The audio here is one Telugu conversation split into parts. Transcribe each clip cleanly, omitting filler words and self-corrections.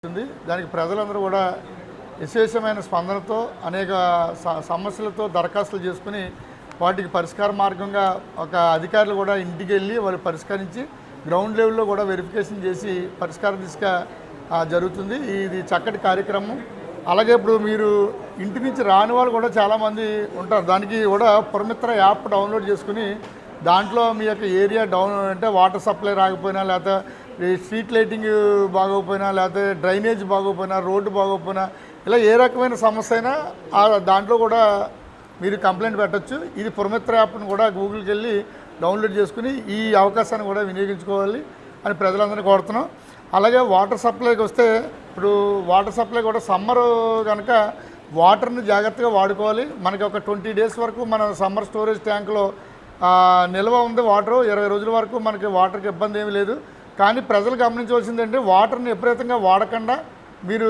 దానికి ప్రజలందరూ కూడా విశేషమైన స్పందనతో అనేక సమస్యలతో దరఖాస్తులు చేసుకుని వాటికి పరిష్కార మార్గంగా ఒక అధికారులు కూడా ఇంటికి వెళ్ళి వాళ్ళు పరిష్కరించి గ్రౌండ్ లెవెల్లో కూడా వెరిఫికేషన్ చేసి పరిష్కార దిశగా జరుగుతుంది. ఇది చక్కటి కార్యక్రమం. అలాగే ఇప్పుడు మీరు ఇంటి నుంచి రాని వాళ్ళు కూడా చాలామంది ఉంటారు. దానికి కూడా పురమిత్ర యాప్ డౌన్లోడ్ చేసుకుని దాంట్లో మీ యొక్క ఏరియా అంటే వాటర్ సప్లై రాకపోయినా, లేకపోతే స్ట్రీట్ లైటింగ్ బాగోకపోయినా, లేకపోతే డ్రైనేజ్ బాగోకపోయినా, రోడ్డు బాగోకపోయినా, ఇలా ఏ రకమైన సమస్య అయినా దాంట్లో కూడా మీరు కంప్లైంట్ పెట్టచ్చు. ఇది పురమిత్ర యాప్ను కూడా గూగుల్కి వెళ్ళి డౌన్లోడ్ చేసుకుని ఈ అవకాశాన్ని కూడా వినియోగించుకోవాలి అని ప్రజలందరినీ కోరుతున్నాం. అలాగే వాటర్ సప్లైకి వస్తే ఇప్పుడు వాటర్ సప్లై కూడా సమ్మర్ కనుక వాటర్ని జాగ్రత్తగా వాడుకోవాలి. మనకి ఒక 20 డేస్ వరకు మన సమ్మర్ స్టోరేజ్ ట్యాంకులో నిల్వ ఉంది వాటరు. 20 రోజుల వరకు మనకి వాటర్కి ఇబ్బంది ఏమీ లేదు. కానీ ప్రజలు గమనించవలసింది ఏంటంటే వాటర్ని విపరీతంగా వాడకుండా మీరు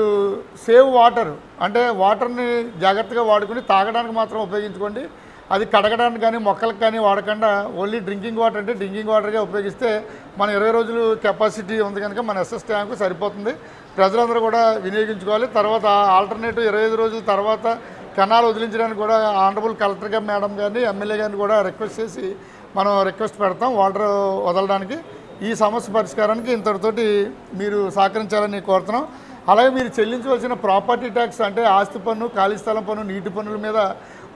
సేవ్ వాటర్ అంటే వాటర్ని జాగ్రత్తగా వాడుకుని తాగడానికి మాత్రం ఉపయోగించుకోండి. అది కడగడానికి కానీ మొక్కలకు కానీ వాడకుండా ఓన్లీ డ్రింకింగ్ వాటర్ అంటే డ్రింకింగ్ వాటర్గా ఉపయోగిస్తే మన 20 రోజులు కెపాసిటీ ఉంది కనుక మన ఎస్ఎస్ ట్యాంకు సరిపోతుంది. ప్రజలందరూ కూడా వినియోగించుకోవాలి. తర్వాత ఆల్టర్నేటివ్ 25 రోజుల తర్వాత కెనాల్ వదిలించడానికి కూడా ఆనరబుల్ కలెక్టర్ గారు మేడం గారిని ఎమ్మెల్యే గారిని కూడా రిక్వెస్ట్ చేసి మనం రిక్వెస్ట్ పెడతాం వాటర్ వదలడానికి. ఈ సమస్య పరిష్కారానికి ఇంతటితోటి మీరు సహకరించాలని కోరుతున్నాం. అలాగే మీరు చెల్లించవలసిన ప్రాపర్టీ ట్యాక్స్ అంటే ఆస్తి పన్ను, ఖాళీ స్థలం పన్ను, నీటి పన్నుల మీద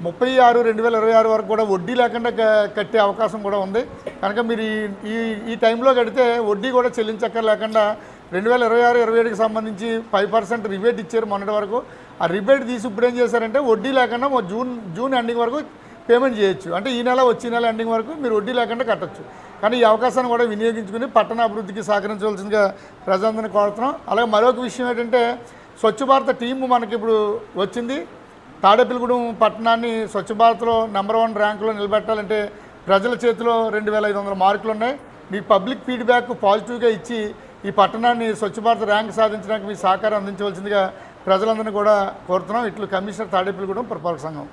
36/2026 వరకు కూడా వడ్డీ లేకుండా కట్టే అవకాశం కూడా ఉంది. కనుక మీరు ఈ టైంలో కడితే వడ్డీ కూడా చెల్లించక్కర్లేకుండా 2026-27కి సంబంధించి 5% రిబేట్ ఇచ్చారు మొన్నటి వరకు. ఆ రిబేట్ తీసి ఇప్పుడు ఏం చేశారంటే వడ్డీ లేకుండా జూన్ ఎండింగ్ వరకు పేమెంట్ చేయొచ్చు. అంటే ఈ నెల వచ్చే నెల ఎండింగ్ వరకు మీరు వడ్డీ లేకుండా కట్టచ్చు. కానీ ఈ అవకాశాన్ని కూడా వినియోగించుకుని పట్టణ అభివృద్ధికి సహకరించవలసిందిగా ప్రజలందరినీ కోరుతున్నాం. అలాగే మరొక విషయం ఏంటంటే స్వచ్ఛ భారత్ టీము మనకి ఇప్పుడు వచ్చింది. తాడేపల్లిగూడెం పట్టణాన్ని స్వచ్ఛ భారత్లో నెంబర్ 1 ర్యాంకులో నిలబెట్టాలంటే ప్రజల చేతిలో 2500 మార్కులు ఉన్నాయి. మీ పబ్లిక్ ఫీడ్బ్యాక్ పాజిటివ్గా ఇచ్చి ఈ పట్టణాన్ని స్వచ్ఛ భారత్ ర్యాంక్ సాధించడానికి మీ సహకారం అందించవలసిందిగా ప్రజలందరినీ కూడా కోరుతున్నాం. ఇట్లు కమిషనర్ తాడేపల్లిగూడెం పురపాలక సంఘం.